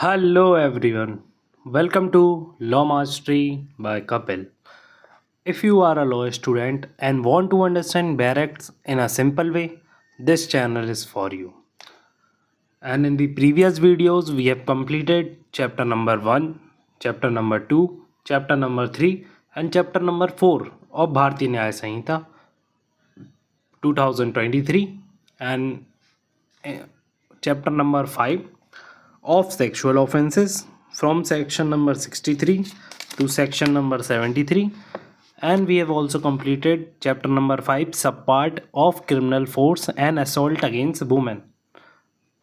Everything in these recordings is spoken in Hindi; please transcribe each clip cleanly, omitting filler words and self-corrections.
Hello everyone. Welcome to Law Mastery by Kapil. If you are a law student and want to understand barracks in a simple way, this channel is for you. And in the previous videos, we have completed chapter number 1, chapter number 2, chapter number 3, and chapter number 4 of Bharatiya Nyaya Samhita 2023 and uh, chapter number 5 of sexual offenses from section number 63 to section number 73, and we have also completed chapter number 5 subpart of criminal force and assault against women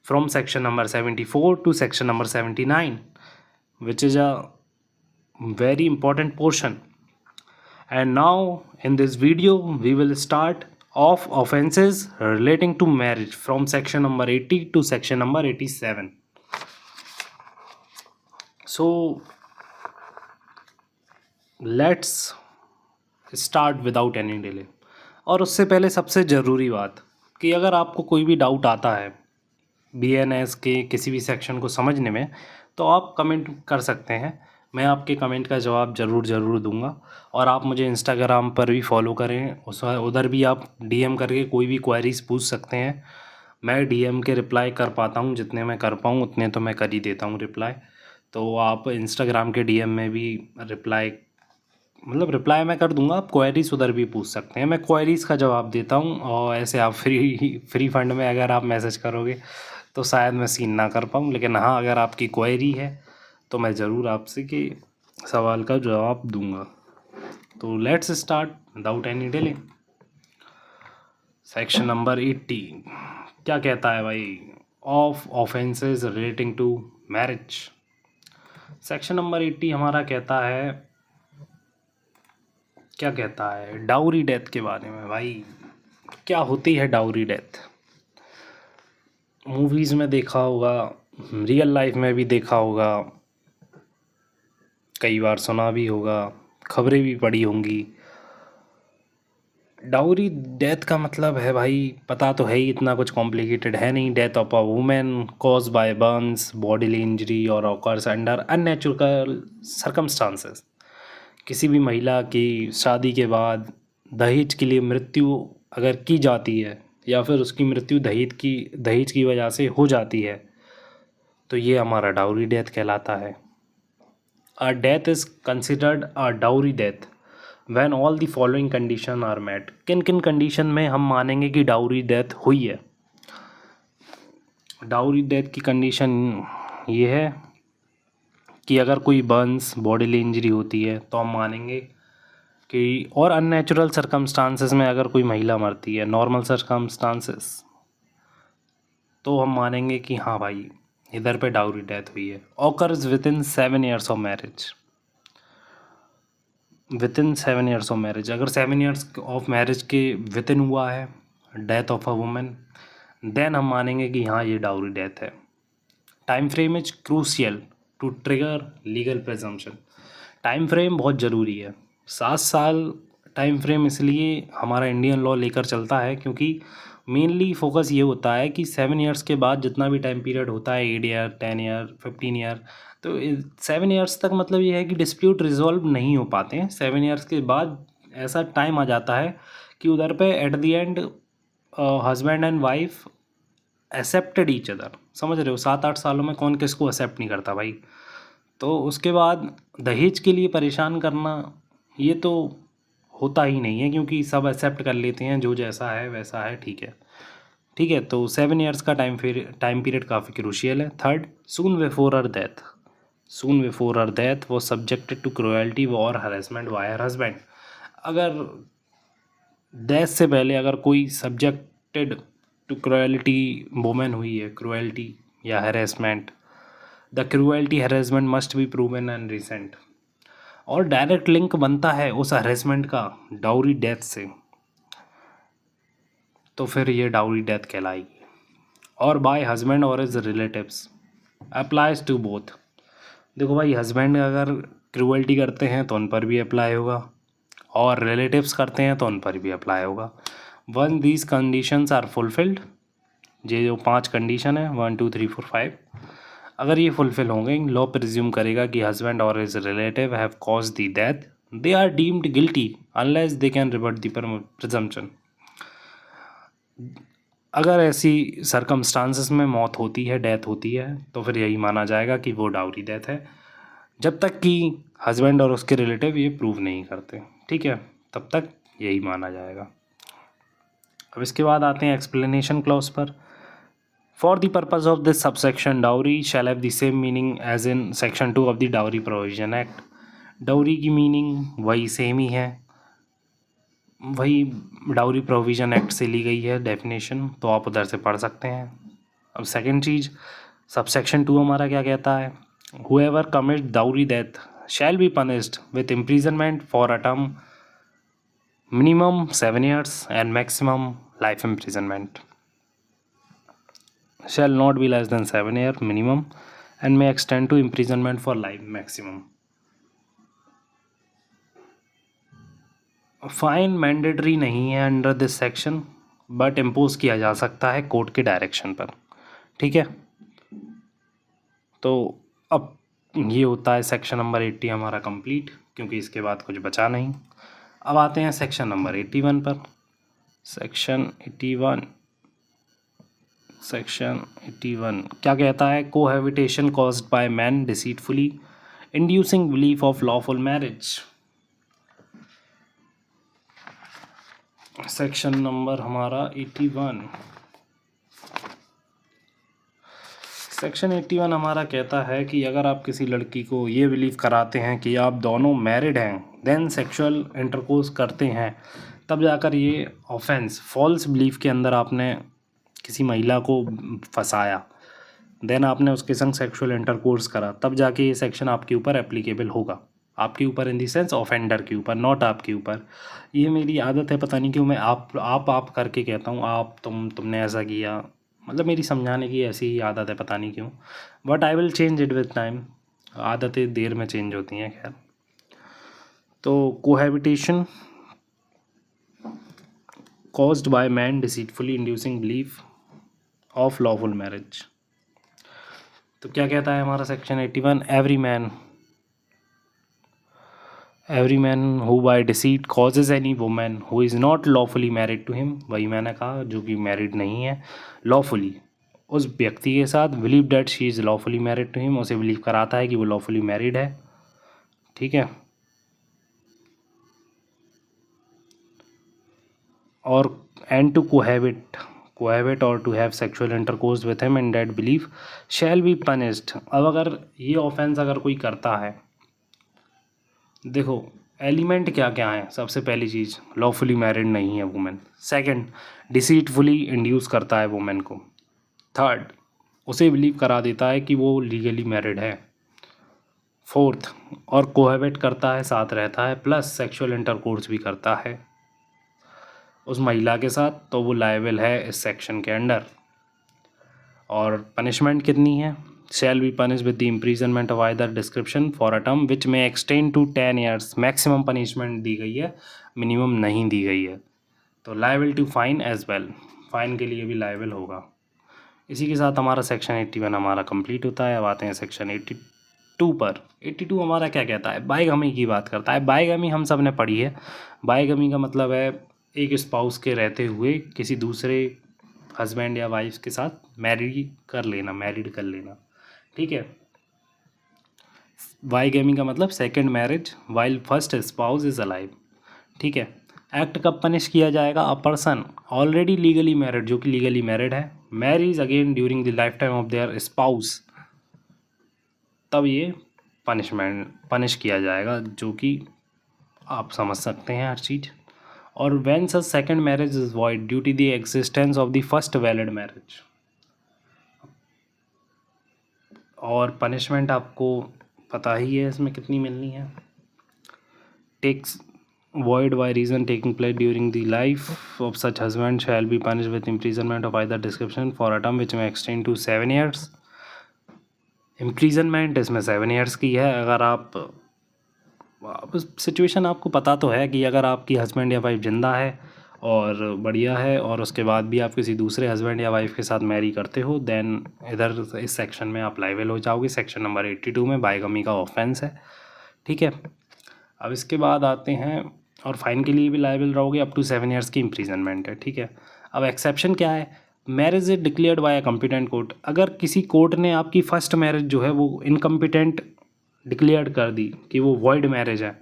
from section number 74 to section number 79, which is a very important portion. And now in this video we will start of offenses relating to marriage from section number 80 to section number 87. So let's start without any delay. और उससे पहले सबसे ज़रूरी बात कि अगर आपको कोई भी डाउट आता है BNS के किसी भी सेक्शन को समझने में, तो आप कमेंट कर सकते हैं। मैं आपके कमेंट का जवाब ज़रूर दूंगा। और आप मुझे इंस्टाग्राम पर भी फॉलो करें, उधर भी आप DM करके कोई भी क्वेरीज पूछ सकते हैं। मैं DM के रिप्लाई कर पाता हूँ, जितने मैं कर पाऊँ उतने तो मैं कर ही देता हूँ रिप्लाई। तो आप इंस्टाग्राम के DM में भी रिप्लाई मैं कर दूंगा। आप क्वेरीज उधर भी पूछ सकते हैं, मैं क्वेरीज का जवाब देता हूँ। और ऐसे आप फ्री फंड में अगर आप मैसेज करोगे तो शायद मैं सीन ना कर पाऊँ, लेकिन हाँ, अगर आपकी क्वेरी है तो मैं ज़रूर आपसे कि सवाल का जवाब दूंगा। तो let's start without any delay. Section number 80 क्या कहता है भाई? Of offences relating to marriage. Section number 80 हमारा क्या कहता है डाउरी डेथ के बारे में। भाई क्या होती है डाउरी डेथ? मूवीज़ में देखा होगा, रियल लाइफ में भी देखा होगा, कई बार सुना भी होगा, खबरें भी पढ़ी होंगी। डाउरी डेथ का मतलब है भाई, पता तो है ही, इतना कुछ कॉम्प्लिकेटेड है नहीं। Death of a women cause by Burns, bodily injury और ऑकर्स अंडर अननेचुरल सर्कमस्टांसेस। किसी भी महिला की शादी के बाद दहेज के लिए मृत्यु अगर की जाती है या फिर उसकी मृत्यु दहेज की वजह से हो जाती है, तो ये हमारा डाउरी डेथ कहलाता है। A death is considered a dowry death when all the following condition are met. किन किन कंडीशन में हम मानेंगे कि डाउरी डेथ हुई है? डाउरी डेथ की कंडीशन ये है कि अगर कोई बर्न्स, बॉडीली इंजरी होती है तो हम मानेंगे कि, और अननेचुरल सर्कमस्टांसेस में अगर कोई महिला मरती है, नॉर्मल सर्कमस्टांसेस, तो हम मानेंगे कि हाँ भाई इधर पे डाउरी डेथ हुई है। Occurs within 7 years of marriage. Within 7 years of marriage, अगर 7 years ऑफ मैरिज के विद इन हुआ है death of a women, then हम मानेंगे कि हाँ ये डाउरी डेथ है। Time frame is crucial to trigger legal presumption. Time frame बहुत ज़रूरी है। 7 साल टाइम फ्रेम इसलिए हमारा इंडियन लॉ लेकर चलता है क्योंकि मेनली फोकस ये होता है कि 7 years के बाद जितना भी टाइम पीरियड होता है, 8 year, 10 year, 15 year, तो 7 years तक मतलब ये है कि डिस्प्यूट रिजॉल्व नहीं हो पाते हैं। 7 years के बाद ऐसा टाइम आ जाता है कि उधर पे at the end husband and wife accepted each other. समझ रहे हो? 7-8 सालों में कौन किसको एक्सेप्ट नहीं करता भाई। तो उसके बाद दहेज के लिए परेशान करना ये तो होता ही नहीं है, क्योंकि सब एक्सेप्ट कर लेते हैं, जो जैसा है वैसा है, ठीक है। ठीक है, तो 7 years का टाइम पीरियड काफ़ी क्रूशियल है। थर्ड, सून बिफोर हर डेथ। सून बिफोर हर डेथ वो सब्जेक्टेड टू क्रुएल्टी और हरेसमेंट बाय हर हस्बैंड। अगर डेथ से पहले अगर कोई सब्जेक्टेड टू क्रुएल्टी वुमेन हुई है, क्रुएल्टी या harassment, the cruelty harassment must be proven and recent. और डायरेक्ट लिंक बनता है उस हरेसमेंट का डाउरी डेथ से, तो फिर ये डाउरी डेथ कहलाएगी। और by husband or his relatives applies to both. देखो भाई, हस्बैंड अगर क्रूअल्टी करते हैं तो उन पर भी अप्लाई होगा, और रिलेटिव्स करते हैं तो उन पर भी अप्लाई होगा। One these conditions are fulfilled, ये जो 5 कंडीशन है, 1 2 3 4 5, अगर ये फुलफिल होंगे, लॉ प्रिज्यूम करेगा कि हस्बैंड और his relative have cause the death, they are deemed guilty unless they can revert the presumption. अगर ऐसी सरकमस्टांसेस में मौत होती है, डेथ होती है, तो फिर यही माना जाएगा कि वो डाउरी डेथ है, जब तक कि हस्बैंड और उसके रिलेटिव ये प्रूव नहीं करते, ठीक है, तब तक यही माना जाएगा। अब इसके बाद आते हैं एक्सप्लेनेशन क्लॉज पर। For the purpose of this subsection dowry shall have the same meaning as in section 2 of the dowry provision act. Dowry की मीनिंग वही सेम ही है, वही डाउरी प्रोविजन एक्ट से ली गई है डेफिनेशन, तो आप उधर से पढ़ सकते हैं। अब सेकंड चीज़, सबसेक्शन 2 हमारा क्या कहता है, whoever commit dowry death shall be punished with imprisonment for a term minimum 7 years and maximum life imprisonment, shall not be less than 7 year minimum and may extend to imprisonment for life maximum। Fine mandatory नहीं है under this section, but impose किया जा सकता है कोर्ट के डायरेक्शन पर, ठीक है। तो अब ये होता है सेक्शन नंबर 80 हमारा कंप्लीट, क्योंकि इसके बाद कुछ बचा नहीं। अब आते हैं सेक्शन नंबर 81 पर। सेक्शन 81 क्या कहता है, cohabitation caused by man deceitfully inducing belief of lawful marriage. Section number हमारा 81, सेक्शन 81 हमारा कहता है कि अगर आप किसी लड़की को ये बिलीव कराते हैं कि आप दोनों मैरिड हैं, देन सेक्सुअल इंटरकोर्स करते हैं, तब जाकर ये ऑफेंस, फॉल्स बिलीफ के अंदर आपने किसी महिला को फंसाया, देन आपने उसके संग सेक्सुअल इंटरकोर्स करा, तब जाके ये सेक्शन आपके ऊपर एप्लीकेबल होगा। आपके ऊपर इन दी सेंस ऑफेंडर के ऊपर, नॉट आपके ऊपर। ये मेरी आदत है, पता नहीं क्यों मैं आप करके कहता हूँ, आप तुमने ऐसा किया, मतलब मेरी समझाने की ऐसी ही आदत है, पता नहीं क्यों, but I will change it with time. आदतें देर में चेंज होती हैं, खैर। तो cohabitation caused by man deceitfully inducing belief of lawful marriage। तो क्या कहता है हमारा section 81, every man who by deceit causes any woman who is not lawfully married to him, वही मैंने कहा, जो कि मैरिड नहीं है lawfully उस व्यक्ति के साथ, believe that she is lawfully married to him, उसे बिलीव कराता है कि वो lawfully married है, ठीक है, और and to cohabit or to have sexual intercourse with him and that belief shall be punished। अब अगर ये ऑफेंस अगर कोई करता है, देखो एलिमेंट क्या क्या है, सबसे पहली चीज़ लॉफुली मैरिड नहीं है वुमेन, सेकंड डिसीटफुली इंड्यूस करता है वुमेन को, थर्ड उसे बिलीव करा देता है कि वो लीगली मैरिड है, फोर्थ और कोहैबिट करता है, साथ रहता है, प्लस सेक्सुअल इंटरकोर्स भी करता है उस महिला के साथ, तो वो लायबल है इस सेक्शन के अंडर। और पनिशमेंट कितनी है, shall be punish with the imprisonment of either description for a term which may extend to 10 years। Maximum punishment दी गई है, मिनिमम नहीं दी गई है। तो liable to fine as well, fine के लिए भी लायबल होगा। इसी के साथ हमारा सेक्शन 81 हमारा कंप्लीट होता है। अब आते हैं सेक्शन 82 पर। 82 हमारा क्या कहता है, बाइगमी की बात करता है। बाइगमी हम सब ने पढ़ी है। बाइगमी का मतलब है एक स्पाउस के रहते हुए किसी दूसरे हस्बैंड या वाइफ के साथ मैरिड कर लेना, ठीक है। बाइगमी का मतलब second marriage while first spouse is alive, ठीक है। एक्ट कब पनिश किया जाएगा, a person already legally married, जो कि लीगली मैरिड है, marries again during the life time of their spouse, तब ये पनिश किया जाएगा, जो कि आप समझ सकते हैं हर चीज़। और when such second marriage is void due to the existence of the first valid marriage. और पनिशमेंट आपको पता ही है इसमें कितनी मिलनी है, takes void by reason taking place during the life of such husband shall be punished with imprisonment of either description for a term which may extend to 7 years। imprisonment इसमें 7 years की है। अगर आप सिचुएशन आपको पता तो है कि अगर आपकी हस्बैंड या वाइफ जिंदा है और बढ़िया है, और उसके बाद भी आप किसी दूसरे हस्बैंड या वाइफ के साथ मैरी करते हो, देन इधर इस सेक्शन में आप लाइबल हो जाओगे। सेक्शन नंबर 82 में बाइगमी का ऑफेंस है, ठीक है। अब इसके बाद आते हैं, और फाइन के लिए भी लाइबल रहोगे, अप टू 7 ईयर्स की इम्प्रीजनमेंट है, ठीक है। अब एक्सेप्शन क्या है, marriage is declared by a competent court. अगर किसी कोर्ट ने आपकी फर्स्ट मैरिज जो है वो इनकम्पिटेंट डिक्लेयर कर दी कि वो वॉइड मैरिज है,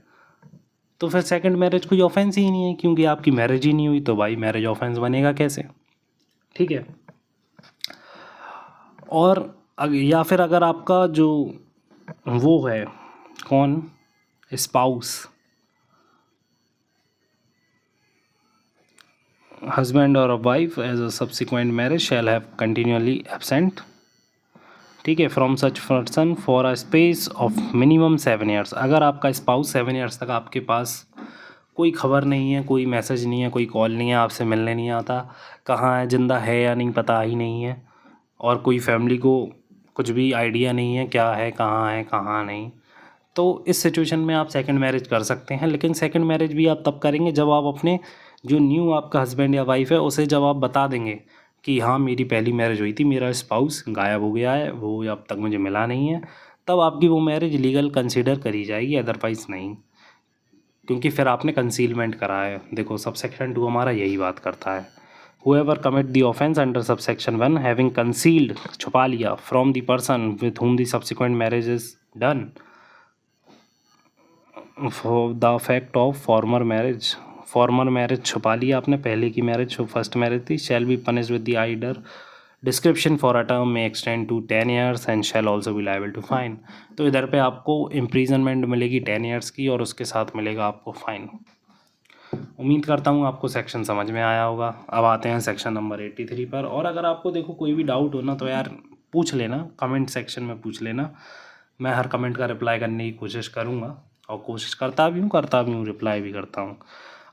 तो फिर सेकंड मैरिज कोई ऑफेंस ही नहीं है, क्योंकि आपकी मैरिज ही नहीं हुई, तो भाई मैरिज ऑफेंस बनेगा कैसे, ठीक है। और या फिर अगर आपका जो वो है कौन, स्पाउस, हस्बैंड और wife as a subsequent marriage shall have continuously absent, ठीक है, from such person for a space of minimum 7 years. अगर आपका स्पाउस 7 ईयर्स तक आपके पास कोई खबर नहीं है, कोई मैसेज नहीं है, कोई कॉल नहीं है, आपसे मिलने नहीं आता, कहाँ है, ज़िंदा है या नहीं पता ही नहीं है, और कोई फैमिली को कुछ भी आइडिया नहीं है क्या है, कहाँ नहीं, तो इस सिचुएशन में आप सेकंड मैरिज कर सकते हैं। लेकिन सेकंड मैरिज भी आप तब करेंगे जब आप अपने जो न्यू आपका हस्बैंड या वाइफ है उसे जब आप बता देंगे कि हाँ मेरी पहली मैरिज हुई थी, मेरा स्पाउस गायब हो गया है, वो अब तक मुझे मिला नहीं है, तब आपकी वो मैरिज लीगल कंसिडर करी जाएगी, अदरवाइज़ नहीं, क्योंकि फिर आपने कंसीलमेंट करा है। देखो सबसेक्शन 2 हमारा यही बात करता है, whoever commit the offence under subsection 1 having concealed, छुपा लिया, from the person with whom the subsequent marriage is done for the fact of former marriage छुपा लिया आपने, पहले की मैरिज जो फर्स्ट मैरिज थी, shall be punished with the either description for a term may extend to 10 years and shall also be liable to fine. तो इधर पे आपको इम्प्रीजनमेंट मिलेगी 10 ईयर्स की, और उसके साथ मिलेगा आपको फाइन। उम्मीद करता हूँ आपको सेक्शन समझ में आया होगा। अब आते हैं सेक्शन नंबर 83 पर, और अगर आपको देखो कोई भी डाउट हो ना तो यार पूछ लेना, कमेंट सेक्शन में पूछ लेना, मैं हर कमेंट का रिप्लाई करने की कोशिश करूँगा, और कोशिश करता भी हूँ, रिप्लाई भी करता हूँ।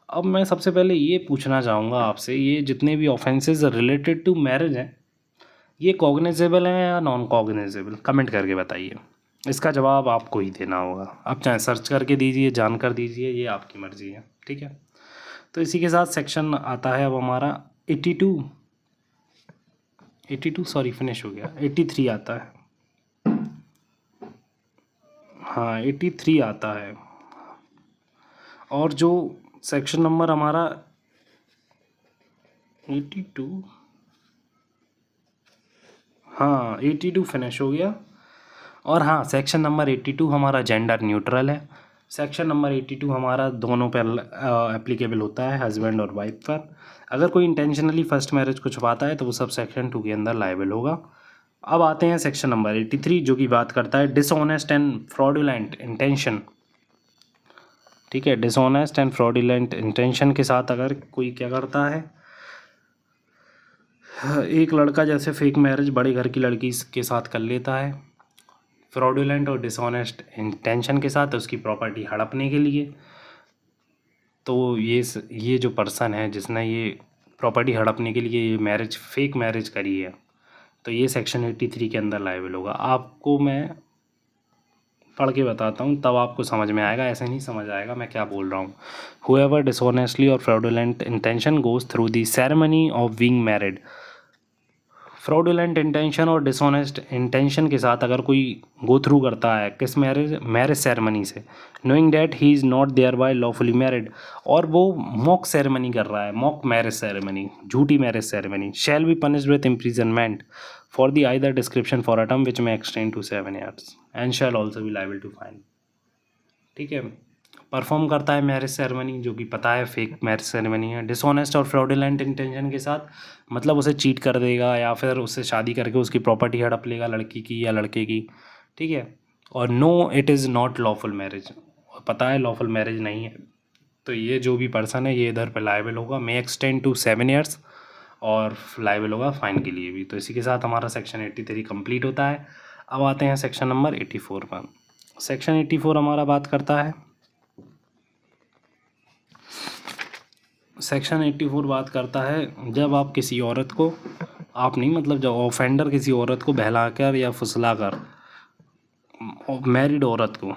अब मैं सबसे पहले ये पूछना चाहूँगा आपसे, ये जितने भी ऑफेंसेस रिलेटेड टू मैरिज हैं, ये कॉग्निजेबल है या नॉन कॉग्निजेबल, कमेंट करके बताइए। इसका जवाब आपको ही देना होगा, आप चाहे सर्च करके दीजिए, जानकर दीजिए, ये आपकी मर्ज़ी है, ठीक है। तो इसी के साथ सेक्शन आता है अब हमारा 82 सॉरी फिनिश हो गया, 83 आता है, हाँ 83 आता है। और जो सेक्शन नंबर हमारा 82, हाँ 82 फिनिश हो गया। और हाँ सेक्शन नंबर 82 हमारा जेंडर न्यूट्रल है। सेक्शन नंबर 82 हमारा दोनों पर एप्लीकेबल होता है, हस्बैंड और वाइफ पर। अगर कोई इंटेंशनली फर्स्ट मैरिज को छुपाता है तो वो सब सेक्शन 2 के अंदर लायबल होगा। अब आते हैं सेक्शन नंबर 83 जो कि बात करता है डिसऑनेस्ट एंड फ्रॉडुलेंट इंटेंशन, ठीक है। डिसऑनेस्ट एंड फ्रॉडुलेंट इंटेंशन के साथ अगर कोई क्या करता है, एक लड़का जैसे फेक मैरिज बड़े घर की लड़की के साथ कर लेता है, फ्रॉडुलेंट और डिसऑनेस्ट इंटेंशन के साथ उसकी प्रॉपर्टी हड़पने के लिए, तो ये जो पर्सन है जिसने ये प्रॉपर्टी हड़पने के लिए ये मैरिज फेक मैरिज करी है, तो ये सेक्शन 83 के अंदर लायबल होगा। आपको मैं पढ़ के बताता हूँ तब आपको समझ में आएगा, ऐसे नहीं समझ आएगा मैं क्या बोल रहा हूँ। Whoever dishonestly or fraudulent intention goes through the ceremony of being married, fraudulent intention और डिसऑनेस्ट इंटेंशन के साथ अगर कोई गो थ्रू करता है किस मैरिज सेरेमनी से, knowing that he is not thereby lawfully married, और वो मॉक सेरेमनी कर रहा है, मॉक मैरिज सेरेमनी, झूठी marriage ceremony, shall be punished with imprisonment for the either description for a term which may extend to 7 years and shall also be liable to fine, ठीक है। परफॉर्म करता है मैरिज सेरेमनी जो कि पता है फेक मैरिज सेरेमनी है, डिसऑनेस्ट और फ्रॉडुलेंट इंटेंशन के साथ, मतलब उसे चीट कर देगा या फिर उससे शादी करके उसकी प्रॉपर्टी हड़प लेगा, लड़की की या लड़के की, ठीक है। और no it is not lawful marriage, और पता है लॉफुल मैरिज नहीं है, तो ये जो भी पर्सन है ये इधर पे लायबल होगा, मे एक्सटेंड टू 7 ईयर्स, और लायबल होगा फाइन के लिए भी। तो इसी के साथ हमारा सेक्शन 83 कंप्लीट होता है। अब आते हैं सेक्शन नंबर 84 पर। सेक्शन 84 हमारा बात करता है, सेक्शन 84 बात करता है जब आप किसी औरत को, आप नहीं मतलब जब ऑफेंडर किसी औरत को बहलाकर या फुसलाकर, मैरिड औरत को,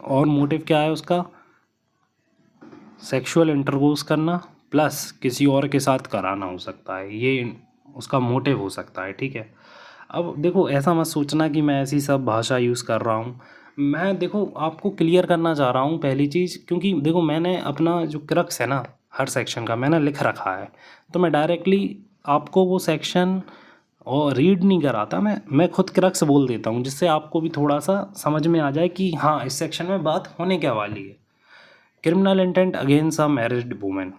और मोटिव क्या है उसका, सेक्सुअल इंटरकोर्स करना, प्लस किसी और के साथ कराना हो सकता है, ये उसका मोटिव हो सकता है, ठीक है। अब देखो ऐसा मत सोचना कि मैं ऐसी सब भाषा यूज़ कर रहा हूँ, मैं देखो आपको क्लियर करना चाह रहा हूँ पहली चीज़, क्योंकि देखो मैंने अपना जो क्रक्स है ना हर सेक्शन का मैंने लिख रखा है, तो मैं डायरेक्टली आपको वो सेक्शन और रीड नहीं कराता, मैं खुद क्रक्स बोल देता हूँ, जिससे आपको भी थोड़ा सा समझ में आ जाए कि हाँ इस सेक्शन में बात होने क्या वाली है। Criminal intent against a married women,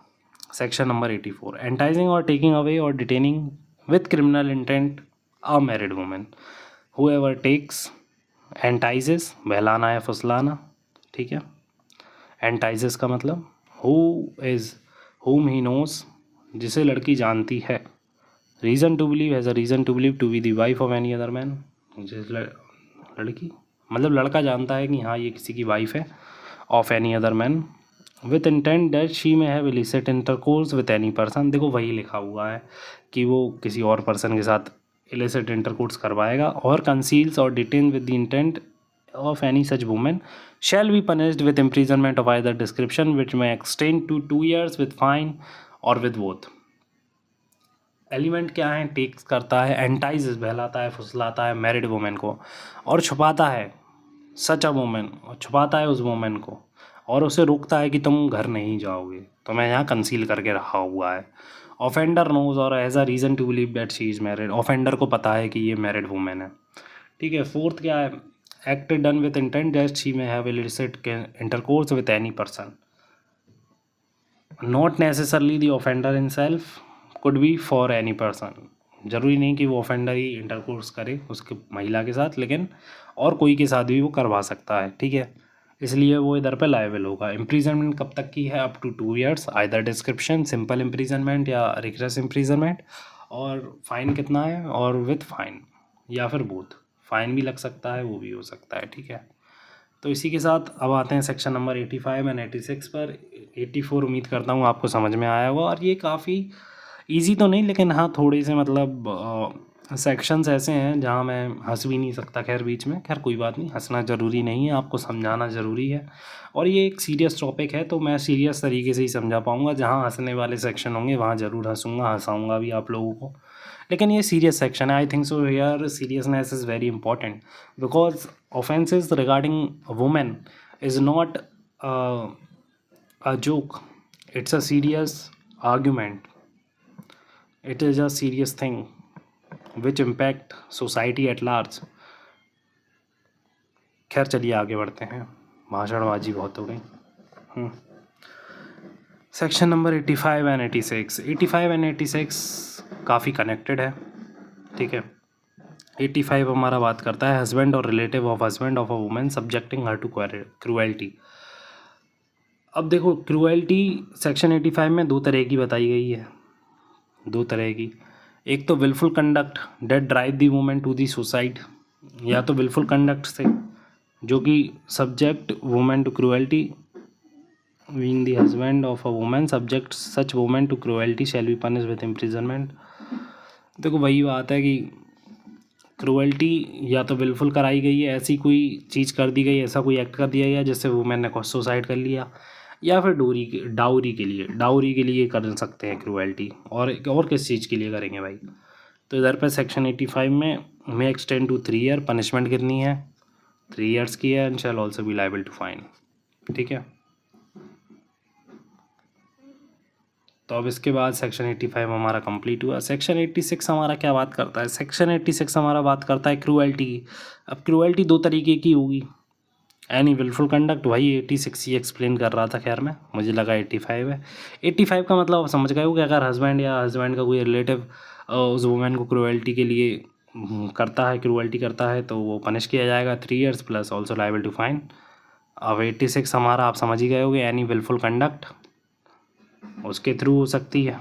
section number 84, enticing or taking away or detaining with criminal intent a married women, whoever takes, entices बहलाना या फुसलाना, ठीक है। एंटाइजेस का मतलब who is whom he knows, जिसे लड़की जानती है। Reason to believe, has a reason to believe to be the wife of any other man, जिस लड़की मतलब लड़का जानता है कि हाँ ये किसी की वाइफ है, of any other man, with intent that she may have illicit intercourse with any person, देखो वही लिखा हुआ है कि वो किसी और पर्सन के साथ इलिसिट इंटरकोर्स करवाएगा, और कंसील्स और detain with the intent of any such woman shall be punished with imprisonment of either description which may extend to 2 years with fine or with both। Element क्या है, टेक्स करता है, एंटाइज बहलाता है फुसलाता है मैरिड वुमेन को, और छुपाता है सच अ वुमेन, और छुपाता है उस वुमेन को, और उसे रोकता है कि तुम घर नहीं जाओगे, तो मैं यहाँ कंसील करके रखा हुआ है। ऑफेंडर नोज और has a reason to believe that she is married, offender को पता है कि ये मैरिड वुमेन है, ठीक है। फोर्थ क्या है, act done with intent that she may have illicit intercourse with any person, not necessarily the offender himself, could be for any person, ज़रूरी नहीं कि वो ऑफेंडर ही इंटरकोर्स करे उसके महिला के साथ, लेकिन और कोई के साथ भी वो करवा सकता है, ठीक है। इसलिए वो इधर पे लायबल होगा। इम्प्रीजनमेंट कब तक की है, up to 2 years, either description simple imprisonment या रिग्रेस इम्प्रीजनमेंट, और फाइन कितना है, और विथ फाइन या फिर बोथ, फाइन भी लग सकता है वो भी हो सकता है, ठीक है। तो इसी के साथ अब आते हैं सेक्शन नंबर 85 एंड 86 पर। 84 उम्मीद करता हूँ आपको समझ में आया होगा, और ये काफ़ी इजी तो नहीं, लेकिन हाँ थोड़े से मतलब सेक्शंस ऐसे हैं जहाँ मैं हंस भी नहीं सकता, खैर बीच में, खैर कोई बात नहीं, हंसना ज़रूरी नहीं है, आपको समझाना ज़रूरी है, और ये एक सीरियस टॉपिक है तो मैं सीरियस तरीके से ही समझा पाऊँगा। जहाँ हंसने वाले सेक्शन होंगे वहाँ ज़रूर हंसूँगा, हंसाऊँगा भी आप लोगों को, लेकिन ये सीरियस सेक्शन है। I think so here seriousness is very important, because offenses regarding a woman is not a joke, it's a serious argument, it is a serious thing which impact society at large। खैर चलिए आगे बढ़ते हैं, भाषणबाजी बहुत हो गई। सेक्शन नंबर 85 एंड 86, 85 एंड 86 काफ़ी कनेक्टेड है, ठीक है। 85 हमारा बात करता है हस्बैंड और relative of husband of a women subjecting her to cruelty. अब देखो क्रूएल्टी सेक्शन 85 में दो तरह की बताई गई है, दो तरह की। एक तो wilful conduct that drive the women to the suicide, या तो विलफुल कंडक्ट से जो कि subject women to cruelty, being the husband of a women subject such women to cruelty shall be punished with imprisonment. देखो वही बात है कि क्रूएल्टी या तो विलफुल कराई गई है, ऐसी कोई चीज़ कर दी गई, ऐसा कोई एक्ट कर दिया गया जिससे वुमेन ने सुसाइड कर लिया, या फिर डाउरी के लिए कर सकते हैं क्रूएल्टी, और किस चीज़ के लिए करेंगे भाई। तो इधर पे सेक्शन 85 में may extend to 3 year, punishment कितनी है 3 years की है, and shall also be liable to fine, ठीक है। तो अब इसके बाद सेक्शन 85 हमारा कंप्लीट हुआ। सेक्शन 86 हमारा क्या बात करता है, सेक्शन 86 हमारा बात करता है क्रूएल्टी की। अब क्रूएल्टी दो तरीके की होगी, एनी विलफुल कंडक्ट, वही 86 ही एक्सप्लेन कर रहा था, खैर मैं मुझे लगा 85 है। 85 का मतलब आप समझ गए हो कि अगर हस्बैंड या हस्बैंड का कोई रिलेटिव उस वुमेन को क्रूएल्टी के लिए क्रूएल्टी करता है तो वो पनिश किया जाएगा 3 years plus also liable to fine. अब 86 हमारा आप समझ ही गए होगे, एनी विलफुल कंडक्ट उसके थ्रू हो सकती है,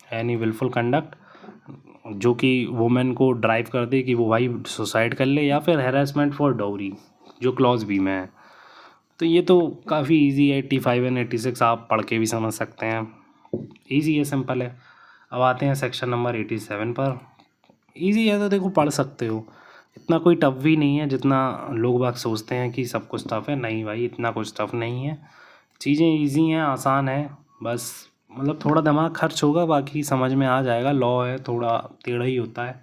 एनी विलफुल कंडक्ट जो कि वुमेन को ड्राइव कर दे कि वो भाई सुसाइड कर ले, या फिर हैरेसमेंट फॉर डाउरी जो क्लॉज बी में है। तो ये तो काफ़ी इजी है, 85 एंड 86 आप पढ़ के भी समझ सकते हैं, इजी है, सिंपल है। अब आते हैं सेक्शन नंबर 87 पर। इजी है तो देखो पढ़ सकते हो, इतना कोई टफ भी नहीं है जितना लोग बाग सोचते हैं कि सब कुछ टफ है, नहीं भाई इतना कुछ टफ नहीं है, चीज़ें इजी हैं, आसान है, बस मतलब थोड़ा दिमाग खर्च होगा, बाकी समझ में आ जाएगा। लॉ है, थोड़ा टेढ़ा ही होता है।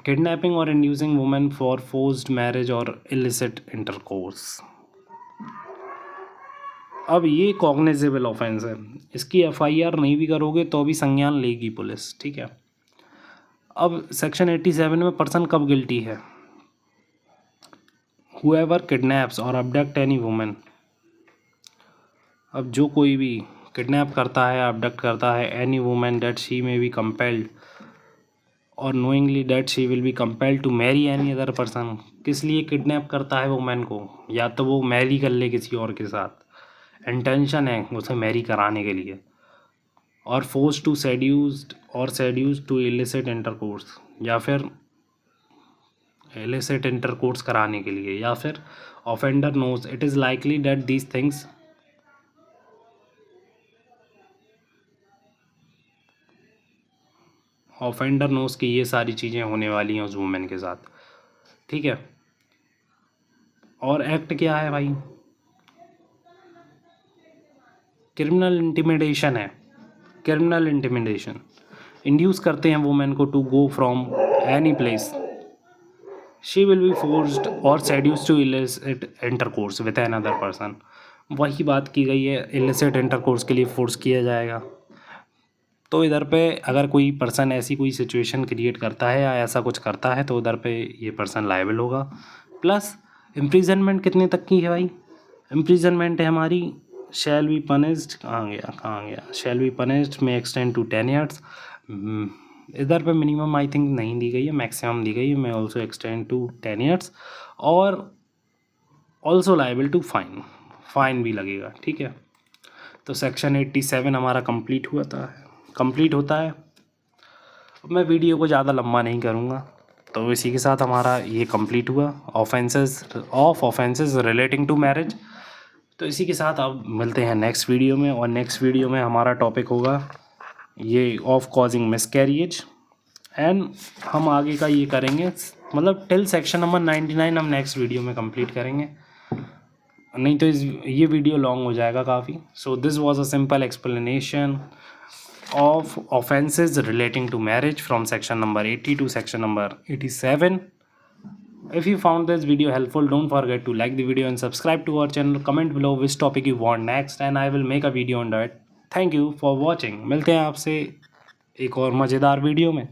किडनैपिंग और inducing women for forced marriage और इलिसिट इंटरकोर्स। अब ये कॉग्निजेबल ऑफेंस है, इसकी एफआईआर नहीं भी करोगे तो भी संज्ञान लेगी पुलिस, ठीक है। अब सेक्शन 87 में पर्सन कब गिल्टी है? हुएवर किडनैप्स और अबडक्ट एनी वुमेन। अब जो कोई भी किडनैप करता है, अबडक्ट करता है any women that she may be compelled और knowingly that she will be compelled to marry any other person. किस लिए किडनैप करता है वुमेन को? या तो वो मैरी कर ले किसी और के साथ, इंटेंशन है उसे मैरी कराने के लिए, और force to seduced to illicit intercourse, या फिर इलिसिट इंटरकोर्स कराने के लिए, या फिर offender knows it is likely that these things offender knows की ये सारी चीज़ें होने वाली हैं उस वुमेन के साथ, ठीक है। और एक्ट क्या है भाई? क्रिमिनल इंटिमिडेशन है, क्रिमिनल इंटिमिडेशन। इंड्यूस करते हैं वुमेन को to go from any place, she will be forced or seduced to illicit intercourse with another person. वही बात की गई है, इलिसिट इंटरकोर्स के लिए फोर्स किया जाएगा। तो इधर पे अगर कोई पर्सन ऐसी कोई सिचुएशन क्रिएट करता है या ऐसा कुछ करता है तो उधर पे ये पर्सन लायबल होगा। प्लस इम्प्रिजनमेंट कितने तक की है भाई? इम्प्रिजनमेंट है हमारी शैल बी पनिश्ड, कहाँ गया शैल बी पनिश्ड में एक्सटेंड टू 10 ईयर्स। इधर पे मिनिमम आई थिंक नहीं दी गई है, मैक्सिमम दी गई है, मैं ऑल्सो एक्सटेंड टू 10 ईयर्स। और ऑल्सो लायबल टू फाइन भी लगेगा, ठीक है। तो सेक्शन 87 हमारा कंप्लीट होता है। मैं वीडियो को ज़्यादा लंबा नहीं करूँगा, तो इसी के साथ हमारा ये कंप्लीट हुआ ऑफेंसेस रिलेटिंग टू मैरिज। तो इसी के साथ अब मिलते हैं नेक्स्ट वीडियो में, और नेक्स्ट वीडियो में हमारा टॉपिक होगा ये ऑफ कॉजिंग मिसकैरिएज। एंड हम आगे का ये करेंगे, मतलब टिल सेक्शन नंबर 99 हम नेक्स्ट वीडियो में कंप्लीट करेंगे, नहीं तो ये वीडियो लॉन्ग हो जाएगा काफ़ी। So this was a simple explanation of offenses relating to marriage from section number 80 to section number 87. If you found this video helpful, don't forget to like the video and subscribe to our channel. Comment below which topic you want next and I will make a video on that. Thank you for watching. मिलते हैं आपसे एक और मज़ेदार वीडियो में।